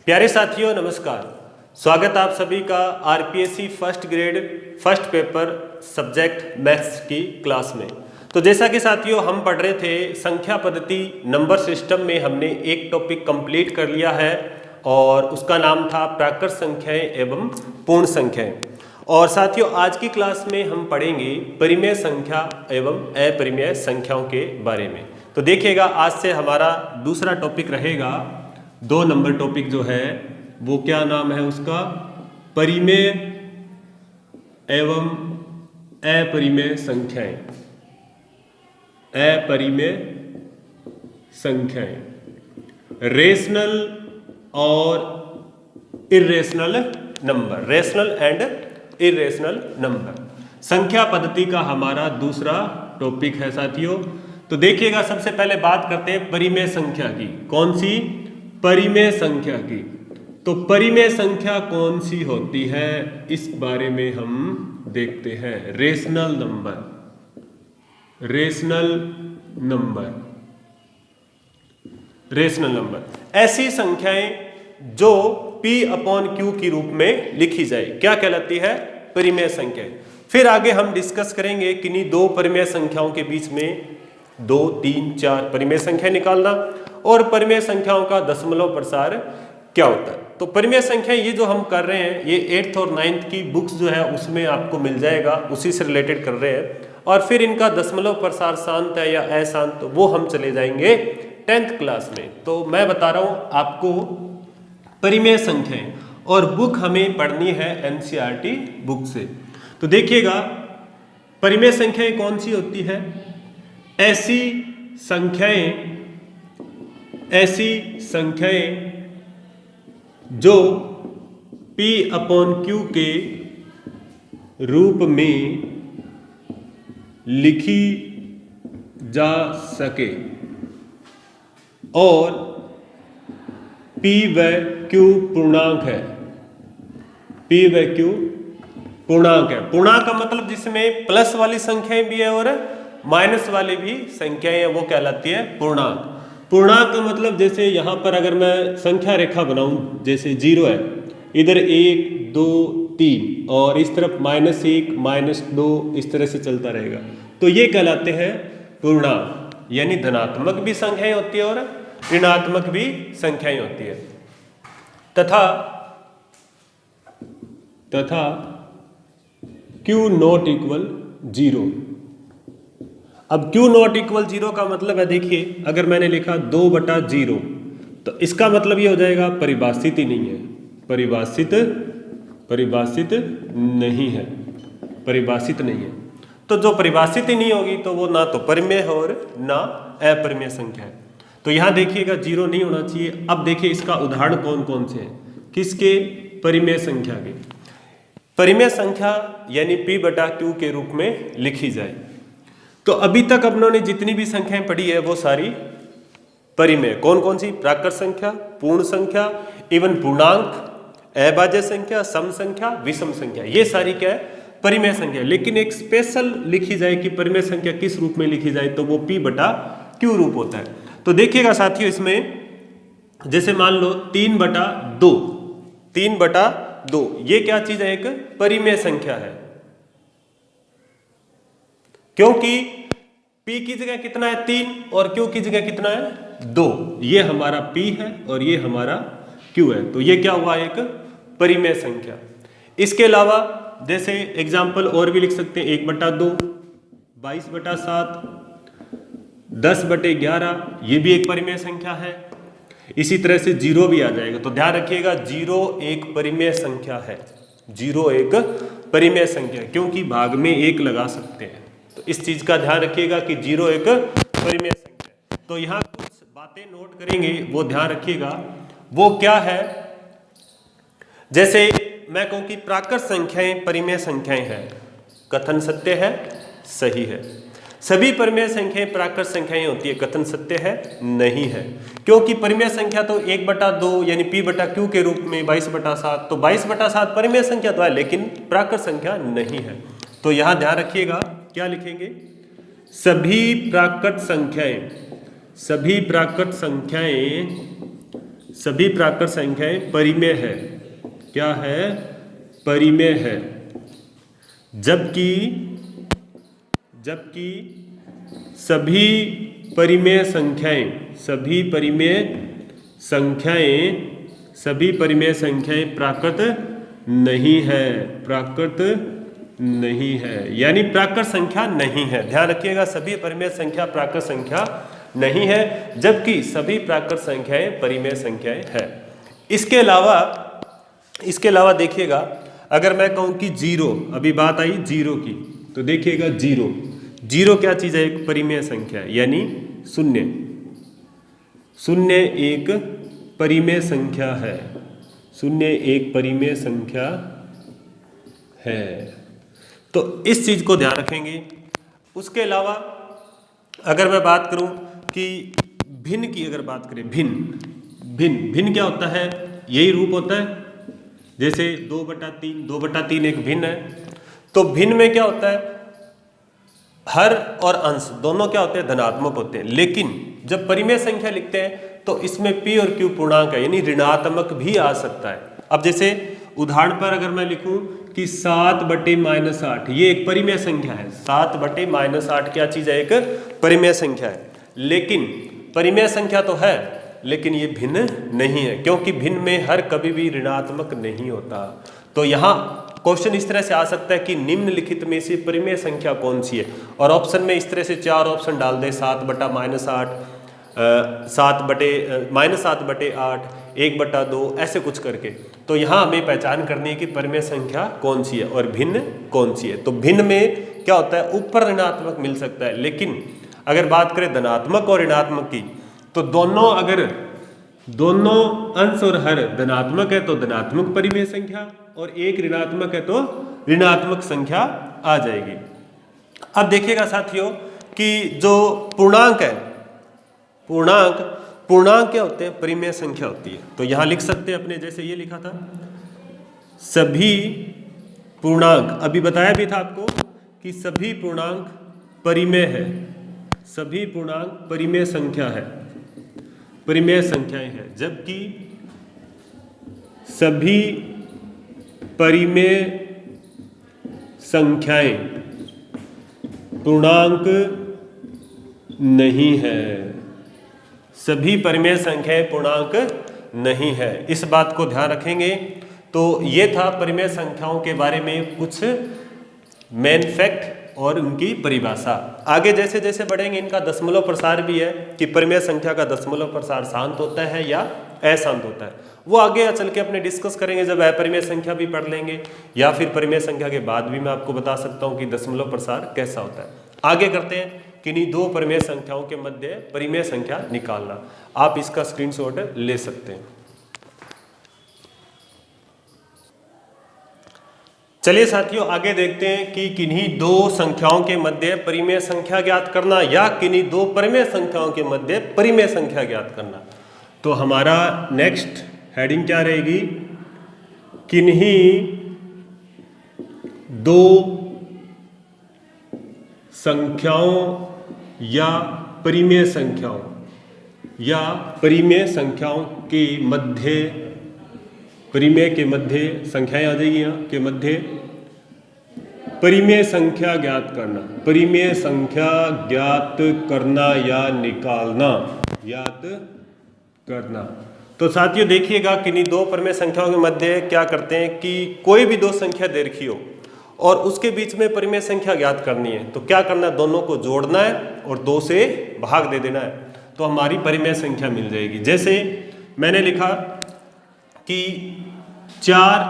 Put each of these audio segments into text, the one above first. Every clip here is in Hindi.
प्यारे साथियों नमस्कार। स्वागत आप सभी का RPSC first grade first paper subject maths की क्लास में। तो जैसा कि साथियों हम पढ़ रहे थे संख्या पद्धति नंबर सिस्टम में, हमने एक टॉपिक कंप्लीट कर लिया है और उसका नाम था प्राकृत संख्याएं एवं पूर्ण संख्याएं। और साथियों आज की क्लास में हम पढ़ेंगे परिमेय संख्या एवं अपरिमेय संख्याओं के बारे में। तो देखिएगा आज से हमारा दूसरा टॉपिक रहेगा, 2 नंबर टॉपिक जो है वो क्या नाम है उसका, परिमेय एवं अपरिमेय संख्याएं। अपरिमेय संख्याएं, रेशनल और irrational number, rational and irrational number संख्या पद्धति का हमारा दूसरा टॉपिक है साथियों। तो देखिएगा सबसे पहले बात करते हैं परिमेय संख्या की। कौन सी? परिमेय संख्या की। तो परिमेय संख्या कौन सी होती है इस बारे में हम देखते हैं। Rational number, rational number, rational number ऐसी संख्याएं जो P/Q की रूप में लिखी जाए क्या कहलाती है? परिमेय संख्या। फिर आगे हम डिस्कस करेंगे किन्हीं 2 परिमेय संख्याओं के बीच में 2, 3, 4 परिमेय संख्या निकालना और परिमेय संख्याओं का दशमलव प्रसार क्या होता है। तो परिमेय संख्या ये जो हम कर रहे हैं ये 8th और 9th की बुक्स जो है उसमें आपको मिल जाएगा, उसी से रिलेटेड कर रहे हैं। और फिर इनका दशमलव प्रसार शांत है या अशांत, तो वो हम चले जाएंगे 10th क्लास में। तो मैं बता रहा हूँ आपको परिमेय संख्याएं, और बुक हमें पढ़नी है एनसीईआरटी बुक से। तो देखिएगा परिमेय संख्याएं कौन सी होती है? ऐसी संख्याएं जो P/Q के रूप में लिखी जा सके और P व Q पूर्णांक है। P व Q पूर्णांक है। पूर्णांक का मतलब जिसमें प्लस वाली संख्याएं भी है और माइनस वाली भी संख्याएं हैं, वो कहलाती है पूर्णांक। पूर्णांक का मतलब जैसे यहाँ पर अगर मैं संख्या रेखा बनाऊं, जैसे 0 है, इधर 1, 2, 3 और इस तरफ -1, -2 इस तरह से चलता रहेगा, तो ये कहलाते हैं पूर्णांक। यानी धनात्मक भी संख्याएं होती है और ऋणात्मक भी संख्याएं होती है। तथा Q नॉट इक्वल 0। अब Q नॉट इक्वल 0 का मतलब है, देखिए अगर मैंने लिखा 2/0 तो इसका मतलब ये हो जाएगा परिभाषित ही नहीं है। परिभाषित नहीं है, परिभाषित नहीं है। तो जो परिभाषित ही नहीं होगी तो वो ना तो परिमेय है और ना अपरिमेय संख्या है। तो यहाँ देखिएगा 0 नहीं होना चाहिए। अब देखिए इसका उदाहरण कौन कौन से हैं, किसके? परिमेय संख्या के। परिमेय संख्या यानी P/Q के रूप में लिखी जाए। तो अभी तक अपनों ने जितनी भी संख्याएं पढ़ी है वो सारी परिमेय। कौन कौन सी? प्राकृत संख्या, पूर्ण संख्या, इवन पूर्णांक, अभाज्य संख्या, सम संख्या, विषम संख्या, ये सारी क्या है? परिमेय संख्या। लेकिन एक स्पेशल लिखी जाए कि परिमेय संख्या किस रूप में लिखी जाए, तो वो P/Q रूप होता है। तो देखिएगा साथियों इसमें जैसे मान लो 3/2, 3/2 ये क्या चीज है? एक परिमेय संख्या है, क्योंकि P की जगह कितना है? 3 और Q की जगह कितना है? 2। ये हमारा P है और ये हमारा Q है, तो ये क्या हुआ? एक परिमेय संख्या। इसके अलावा जैसे एग्जाम्पल और भी लिख सकते हैं, 1/2, 22/7, 10/11, ये भी एक परिमेय संख्या है। इसी तरह से 0 भी आ जाएगा। तो ध्यान रखिएगा 0 एक परिमेय संख्या है। 0 एक परिमेय संख्या, क्योंकि भाग में 1 लगा सकते हैं। तो इस चीज का ध्यान रखिएगा कि 0 एक परिमेय संख्या है। तो यहाँ कुछ बातें नोट करेंगे, वो ध्यान रखिएगा। वो क्या है? जैसे मैं कहूँ कि प्राकृत संख्याएं परिमेय संख्याएं हैं, कथन सत्य है? सही है। सभी परिमेय संख्याएं प्राकृत संख्याएं होती है, कथन सत्य है? नहीं है। क्योंकि परिमेय संख्या तो 1/2 यानी P/Q के रूप में 22/7, तो 22/7 परिमेय संख्या तो है लेकिन प्राकृत संख्या नहीं है। तो यहां ध्यान रखिएगा क्या लिखेंगे? सभी प्राकृत संख्याएं सभी प्राकृत संख्याएं परिमेय है। क्या है? परिमेय है। जबकि सभी परिमेय संख्याएं प्राकृत नहीं है, यानी प्राकृत संख्या नहीं है। ध्यान रखिएगा, सभी परिमेय संख्या प्राकृत संख्या नहीं है, जबकि सभी प्राकृत संख्याएं परिमेय संख्याएं है। इसके अलावा देखिएगा, अगर मैं कहूं कि जीरो, अभी बात आई जीरो की, तो देखिएगा जीरो क्या चीज है? एक परिमेय संख्या है, यानी शून्य एक परिमेय संख्या है। शून्य एक परिमेय संख्या है, तो इस चीज को ध्यान रखेंगे। उसके अलावा अगर मैं बात करूं कि भिन्न की, अगर बात करें भिन्न क्या होता है? यही रूप होता है, जैसे 2/3 एक भिन्न है। तो भिन्न में क्या होता है? हर और अंश दोनों क्या होते हैं? धनात्मक होते हैं। लेकिन जब परिमेय संख्या लिखते हैं तो इसमें p और q पूर्णांक है, यानी ऋणात्मक भी आ सकता है। अब जैसे उदाहरण पर अगर मैं लिखूं कि 7/-8, ये एक परिमेय संख्या है। 7/-8 क्या चीज है? एक परिमेय संख्या है। लेकिन परिमेय संख्या तो है, लेकिन ये भिन्न नहीं है, क्योंकि भिन्न में हर कभी भी ऋणात्मक नहीं होता। तो यहाँ क्वेश्चन इस तरह से आ सकता है कि निम्नलिखित में से परिमेय संख्या कौन सी है, और ऑप्शन में इस तरह से 4 ऑप्शन डाल दे, 7/-8, 7/-8, 1/2, ऐसे कुछ करके। तो यहाँ हमें पहचान करनी है कि परिमेय संख्या कौन सी है और भिन्न कौन सी है। तो भिन्न में क्या होता है? ऊपर ऋणात्मक मिल सकता है, लेकिन अगर बात करें धनात्मक और ऋणात्मक की, तो दोनों अंश और हर धनात्मक है तो धनात्मक परिमेय संख्या, और एक ऋणात्मक है तो ऋणात्मक संख्या आ जाएगी। अब देखिएगा साथियों कि जो पूर्णांक है, पूर्णांक क्या होते हैं? परिमेय संख्या होती है। तो यहां लिख सकते हैं अपने, जैसे ये लिखा था, सभी पूर्णांक, अभी बताया भी था आपको कि सभी पूर्णांक परिमेय है। सभी पूर्णांक परिमेय संख्या है, परिमेय संख्याएं हैं, जबकि सभी परिमेय संख्याएं पूर्णांक नहीं है। सभी परिमेय संख्याएं पूर्णांक नहीं है, इस बात को ध्यान रखेंगे। तो ये था परिमेय संख्याओं के बारे में कुछ मेन फैक्ट और उनकी परिभाषा। आगे जैसे जैसे बढ़ेंगे, इनका दशमलव प्रसार भी है कि परिमेय संख्या का दशमलव प्रसार शांत होता है या अशांत होता है। वो आगे चल के अपने डिस्कस करेंगे जब अपरिमेय संख्या भी पढ़ लेंगे, या फिर परिमेय संख्या के बाद भी मैं आपको बता सकता हूँ कि दशमलव प्रसार कैसा होता है। आगे करते हैं, किन्हीं दो परिमेय संख्याओं के मध्य परिमेय संख्या निकालना। आप इसका स्क्रीनशॉट ले सकते हैं। चलिए साथियों, आगे देखते हैं कि किन्हीं दो संख्याओं के मध्य परिमेय संख्या ज्ञात करना या किन्हीं दो परिमेय संख्याओं के मध्य परिमेय संख्या ज्ञात करना। तो हमारा नेक्स्ट हेडिंग क्या रहेगी? किन्हीं दो संख्याओं या परिमेय संख्याओं के मध्य, परिमेय के मध्य संख्याएं आ जाएगी यहाँ के मध्य परिमेय संख्या ज्ञात करना। परिमेय संख्या ज्ञात करना या निकालना, ज्ञात करना। तो साथियों देखिएगा, किन्हीं दो परिमेय संख्याओं के मध्य क्या करते हैं कि कोई भी दो संख्या दे रखी हो और उसके बीच में परिमेय संख्या ज्ञात करनी है, तो क्या करना है? दोनों को जोड़ना है और 2 से भाग दे देना है, तो हमारी परिमेय संख्या मिल जाएगी। जैसे मैंने लिखा कि 4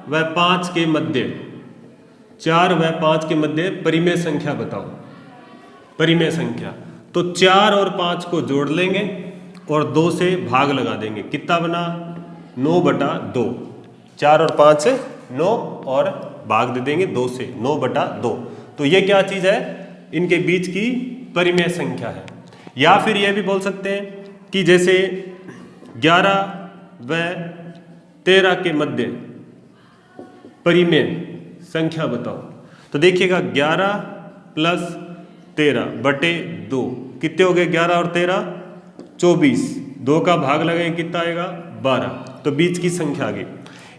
व 5 के मध्य परिमेय संख्या बताओ। परिमेय संख्या, तो 4 और 5 को जोड़ लेंगे और 2 से भाग लगा देंगे। कितना बना? 9/2। 4 और 5 9 और भाग दे देंगे 2 से, 9/2। तो ये क्या चीज है? इनके बीच की परिमेय संख्या है। या फिर यह भी बोल सकते हैं कि जैसे 11 व 13 के मध्य परिमेय संख्या बताओ। तो देखिएगा 11 + 13/2 कितने हो गए? 11 और 13 24। 2 का भाग लगाएंगे कितना आएगा? 12, तो बीच की संख्या आ गई।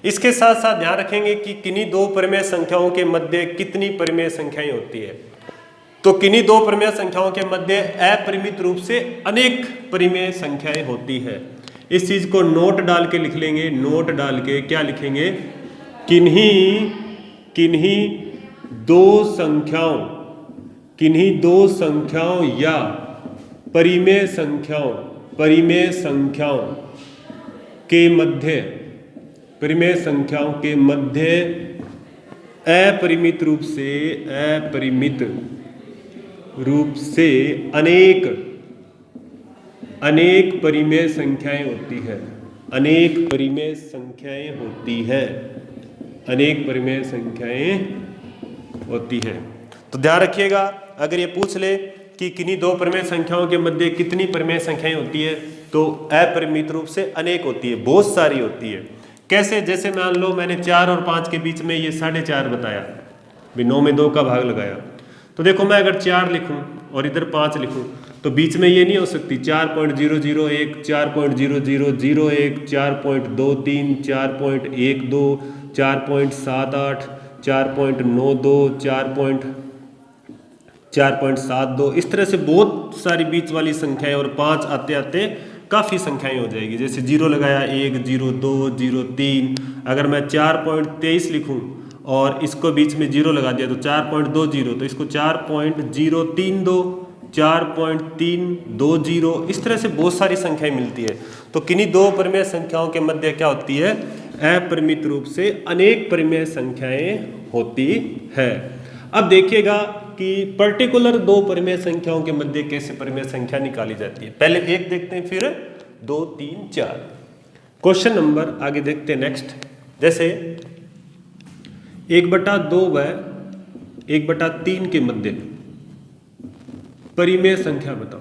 इसके साथ साथ ध्यान रखेंगे कि किन्हीं दो परिमेय संख्याओं के मध्य कितनी परिमेय संख्याएं होती है। तो किन्हीं दो परिमेय संख्याओं के मध्य अपरिमित रूप से अनेक परिमेय संख्याएं होती है। इस चीज को नोट डाल के लिख लेंगे। नोट डाल के क्या लिखेंगे, किन्हीं दो संख्याओं या परिमेय संख्याओं के मध्य अपरिमित रूप से अनेक परिमेय संख्याएं होती है। अनेक परिमेय संख्याएं होती है। तो ध्यान रखिएगा, अगर ये पूछ ले कि किन्हीं दो परिमेय संख्याओं के मध्य कितनी परिमेय संख्याएं होती है, तो अपरिमित रूप से अनेक होती है, बहुत सारी होती है। कैसे? जैसे मान लो मैंने 4 और 5 के बीच में ये 4.5 बताया, भी 9 में 2 का भाग लगाया। तो देखो मैं अगर 4 लिखूं और इधर 5 लिखूं तो बीच में ये नहीं हो सकती। 4.001, 4.0001, 4.23, 4.12, 4.78, 4.92, 4.72, इस तरह से बहुत सारी बीच वाली संख्याएं, और 5 आते आते काफ़ी संख्याएं हो जाएगी। जैसे 0 लगाया 1, 0, 2, 0, 3। अगर मैं 4.23 लिखूं और इसको बीच में 0 लगा दिया तो 4.20, तो इसको 4.032, 4.320, इस तरह से बहुत सारी संख्याएं मिलती है। तो किन्हीं दो परिमेय संख्याओं के मध्य क्या होती है? अपरिमित रूप से अनेक परिमेय संख्याएं होती है। अब देखिएगा कि पर्टिकुलर दो परिमेय संख्याओं के मध्य कैसे परिमेय संख्या निकाली जाती है। पहले एक देखते हैं, फिर 2, 3, 4। क्वेश्चन नंबर आगे देखते हैं नेक्स्ट। जैसे 1/2 व 1/3 के मध्य परिमेय संख्या बताओ।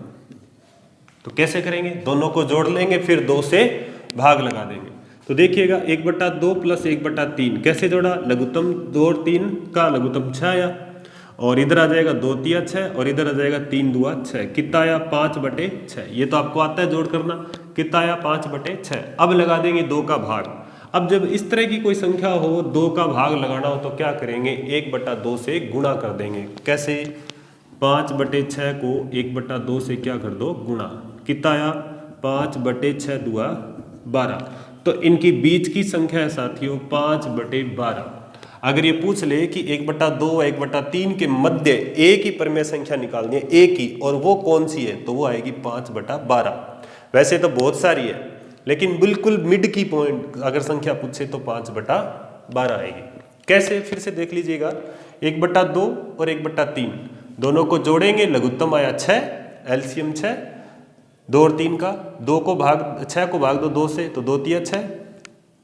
तो कैसे करेंगे? दोनों को जोड़ लेंगे, फिर 2 से भाग लगा देंगे। तो देखिएगा 1/2 प्लस 1/3 कैसे जोड़ा? लघुत्तम 2 और 3 का लघुत्तम 6 आया, और इधर आ जाएगा 2 × 3 = 6, और इधर आ जाएगा 3 × 2 = 6। कितना आया? 5/6। ये तो आपको आता है जोड़ करना। कितना आया? 5/6। अब लगा देंगे 2 का भाग। अब जब इस तरह की कोई संख्या हो, 2 का भाग लगाना हो, तो क्या करेंगे? 1/2 से गुणा कर देंगे। कैसे? 5/6 को 1/2 से क्या कर दो? गुणा। कितना आया? 5/6 × 2 = 12। तो इनकी बीच की संख्या है साथियों 5/12। अगर ये पूछ ले कि 1/2 व 1/3 के मध्य एक ही परिमेय संख्या निकालनी है, एक ही, और वो कौन सी है, तो वो आएगी 5/12। वैसे तो बहुत सारी है, लेकिन बिल्कुल मिड की पॉइंट अगर संख्या पूछे तो 5/12 आएगी। कैसे? फिर से देख लीजिएगा। 1/2 और 1/3 दोनों को जोड़ेंगे, लघुत्तम आया 6, एलसीएम 6, 2 और 3 का। 6 को भाग दो 2 से, तो 2 × 3 = 6।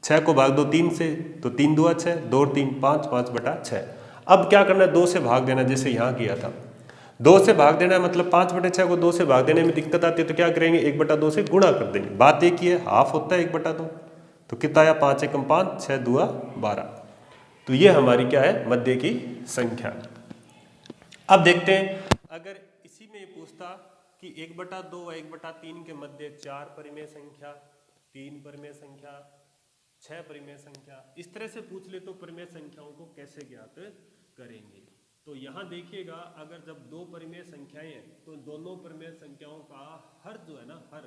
6 को भाग दो 3 से, तो 3 × 2 = 6, 2 और 3 5, 5/6। अब क्या करना है? 2 से भाग देना, जैसे यहाँ किया था। 2 से भाग देना है, मतलब 5/6 को 2 से भाग देने में दिक्कत आती है, तो क्या करेंगे? 1/2 से गुणा कर देंगे। बात एक ही है, हाफ होता है 1/2। तो कितना आया? 5 × 1 = 5, 6 × 2 = 12। तो ये हमारी क्या है? मध्य की संख्या। अब देखते हैं, अगर इसी में ये पूछता कि 1/2 व 1/3 के मध्य 4 परिमेय संख्या, 3 परिमेय संख्या, 6 परिमेय संख्या, इस तरह से पूछ ले तो परिमेय संख्याओं को कैसे ज्ञात करेंगे। तो यहाँ देखिएगा, अगर जब 2 परिमेय संख्याएं हैं तो दोनों परिमेय संख्याओं का हर जो है ना, हर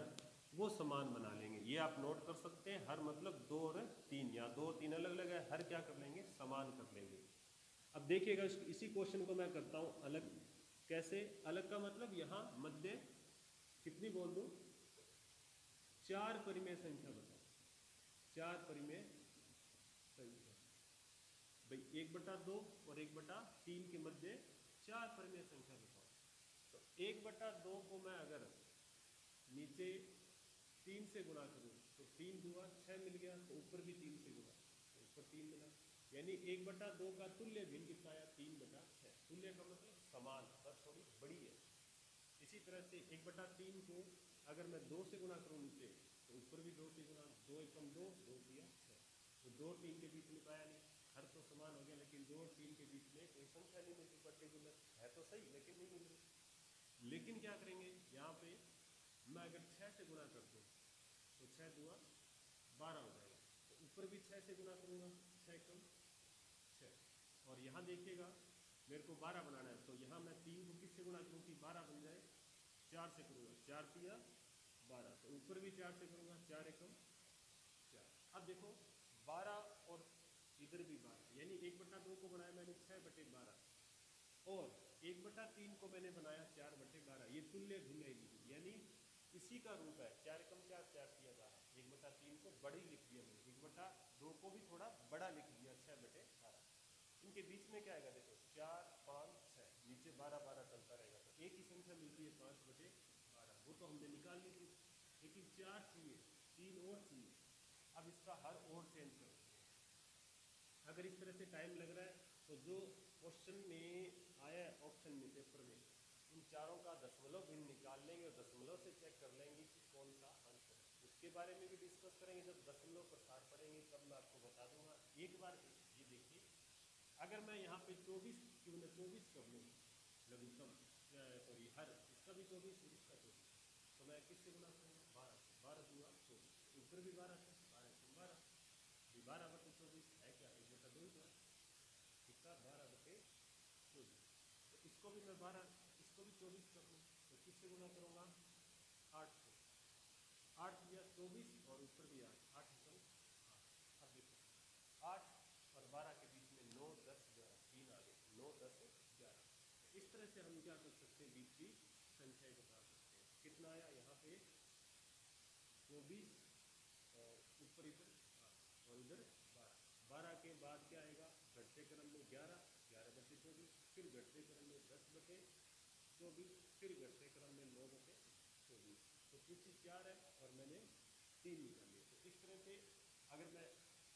वो समान बना लेंगे। ये आप नोट कर सकते हैं। हर मतलब 2 और 3, या 2 और 3 अलग अलग है, हर क्या कर लेंगे? समान कर लेंगे। अब देखिएगा, इसी क्वेश्चन को मैं करता हूँ अलग। कैसे अलग का मतलब? यहाँ मध्य कितनी बोल दूं? 4 परिमेय संख्या बताओ। 4 परिमेय संख्या भाई, 1/2 और 1/3 के मध्य 4 परिमेय संख्या बताओ। तो 1/2 को मैं अगर नीचे 3 से गुणा करूं तो 3 × 2 = 6 मिल गया, तो ऊपर भी 3 से गुणा, तो ऊपर 3 मिला। यानी 1/2 का तुल्य भिन्न कितना आया? 3/6। तुल्य का मतलब समान, बस थोड़ी बड़ी है। इसी तरह से 1/3 को अगर मैं 2 से गुणा करूं नीचे, तो ऊपर भी 2 से गुणा, 2 × 1 = 2, 2 × 3 = 6। तो 2 और 3 के बीच में पाया नहीं, हर तो समान हो गया, लेकिन 2 और 3 के बीच में कोई संख्या नहीं मिलती पर्टिकुलर, है तो सही लेकिन नहीं मिल रही। लेकिन क्या करेंगे? यहाँ पे मैं अगर 6 से गुणा कर दूं तो 6 × 2 = 12 हो जाएगा। तो ऊपर भी 6 से गुना करूँगा, 6 कम 6। और यहाँ देखिएगा मेरे को 12 बनाना है, तो यहाँ मैं 3 को किससे गुना करूँ कि 12 बन जाए, 4 से करूँगा, 4 तिया 12। तो ऊपर भी 4 से करूँगा, 4 एकम 4। अब देखो 12 और इधर भी 12, यानी 1/2 को बनाया मैंने 6/12, और 1/3 को मैंने बनाया 4/12। ये तुल्य भिन्न है, यानी इसी का रूप है। 4 एकम 4, 4 तिया 12। 1/3 को बड़ी लिख दिया मैंने, 1/2 को भी थोड़ा बड़ा लिख दिया, 6/12। इनके बीच में क्या आएगा देखो, 4 5 6, नीचे 12 12 चलता रहेगा। तो एक ही संख्या मिलती है 5/12, वो तो हमने निकाल ली थी, लेकिन 4 चाहिए, 3 और चाहिए। अब इसका हर और चेंज करो। अगर इस तरह से टाइम लग रहा है तो जो क्वेश्चन में आया है ऑप्शन में पेपर में, उन चारों का दशमलव भिन्न निकाल लेंगे और दशमलव से चेक कर लेंगे कि कौन सा आंसर है। उसके बारे में भी डिस्कस करेंगे, जब दशमलव प्रसार पढ़ेंगे तब मैं आपको बता दूंगा। एक बार ये देखिए, अगर मैं यहाँ पे 24 क्यों ना 24 कर लूँ लघुत्तम, सॉरी हर, इसका भी 24 इसका 24, तो मैं किससे गुना करूँगा, 12 से। 12 दूंगा 24, ऊपर भी 12 से, 12 से 12, 12/24 है क्या, 1/2 का कितना, 12/24। तो इसको भी मैं 12, इसको भी 24 कर लूँ, तो किससे गुना करूँगा, 8 से। 8 दिया 24 और ऊपर भी 8, 8 एकम 8। अब देखो 8 और 12 के बीच में 9 10 11, 3 आ गए, 9 10 11। इस तरह से हम क्या कर सकते हैं, बीच की संख्याएं बता सकते हैं। कितना आया यहाँ पे 24, और ऊपर इधर 8 और इधर 12। 12 के बाद क्या आएगा, घटते क्रम में 11, 11/24, फिर घटते क्रम में 10/24, फिर घटते क्रम में 9/24। तो पीछे 4 है और मैंने 3 निकाली। तो इस तरह से अगर मैं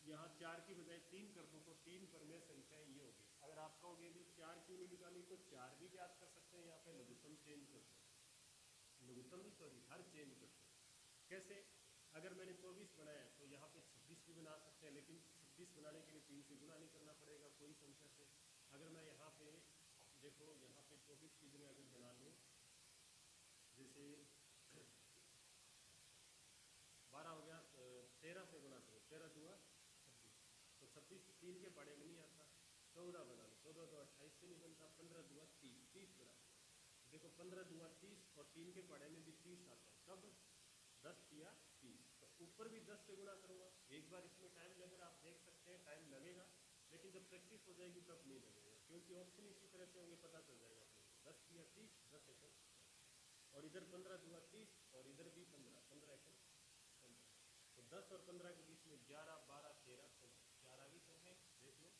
यहाँ 4 की बजाय 3 कर दूँ तो 3 परमेय संख्याएँ ये होगी। अगर आप कहोगे भी 4 क्यों नहीं निकाली, तो 4 भी ज्ञात कर सकते हैं, यहाँ पे लघुत्तम चेंज कर सकते हैं, लघुत्तम नहीं सॉरी हर चेंज कर सकते हैं। कैसे, अगर मैंने 24 बनाया है तो यहाँ पे 26 भी बना सकते हैं, लेकिन 26 बनाने के लिए 3 से गुना नहीं करना पड़ेगा कोई संख्या से। अगर मैं यहाँ पे देखो, यहाँ पे 24 की जगह अगर बना लूँ, जैसे 12 हो गया, 13 से गुना करो, 13 दूंगा 26, तो 26 3 के पढ़े में नहीं आता। 14 बना लो, 14 तो 28 से नहीं बनता, 15 दूंगा 30, 30 बना लो। देखो 15 दूंगा 30 और 3 के पढ़े में भी 30 आता है, तब 10 या 30। तो ऊपर भी 10 से गुना करूँगा। एक बार इसमें टाइम लगेगा, आप देख सकते हैं टाइम लगेगा, लेकिन जब प्रैक्टिस हो जाएगी तब नहीं लगेगा, क्योंकि ऑप्शन इसी तरह से होंगे, पता चल जाएगा आपको। 10 या 30, 10 एकम, और इधर 15 दूंगा 30 और इधर भी 15, 15 एकम 15। तो 10 और 15 के बीच में 11 12 13 14, 11 भी संख्या देख लो।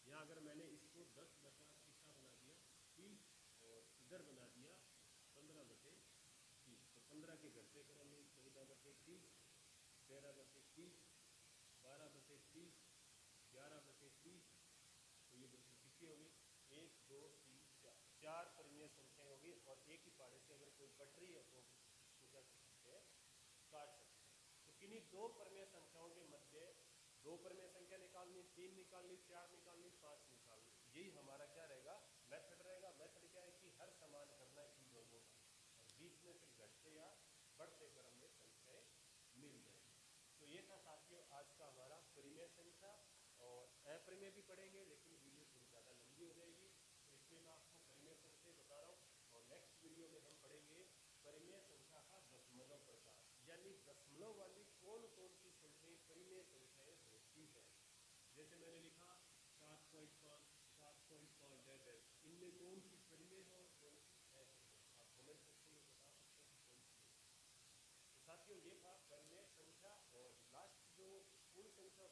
यहाँ अगर मैंने इसको 10 बटा कितना बना दिया 30, और इधर बना दिया 15/30, तो 15 के घटते क्रम में 14/30, 13/30, 12/30, 11/30। तो ये बच्चे कितनी होगी, 1 2 3 4, 4 परिमेय संख्याएं होगी। और एक ही पारे से अगर कोई कट रही है तो क्या कर सकते हैं, काट सकते हैं। तो किन्हीं 2 परिमेय संख्याओं के मध्य 2 परिमेय संख्या निकालनी, 3 निकालनी, 4 निकालनी, 5 निकालनी, यही हमारा क्या रहेगा, मेथड रहेगा। मेथड क्या है कि हर समान करना इन दोनों का, और बीच में फिर घटते या बढ़ते क्रम में संख्याएं मिल जाएंगी। तो ये था साथियों आज का हमारा परिमेय संख्या, और अपरिमेय भी पढ़ेंगे, लेकिन वीडियो थोड़ी ज़्यादा लंबी हो जाएगी, तो इसलिए मैं आपको परिमेय संख्या बता रहा हूँ। और नेक्स्ट वीडियो में हम पढ़ेंगे परिमेय संख्या का दशमलव प्रकार, यानी दशमलव वाली कौन कौन सी संख्याएं परिमेय संख्याएं होती है। जैसे मैंने लिखा 7.5, 7.5, इनमें कौन सी परिमेय है और कौन सी अपरिमेय, आप कमेंट सेक्शन में बता सकते हैं कौन सी। तो साथियों ये था परिमेय संख्या, और लास्ट जो पूर्ण संख्या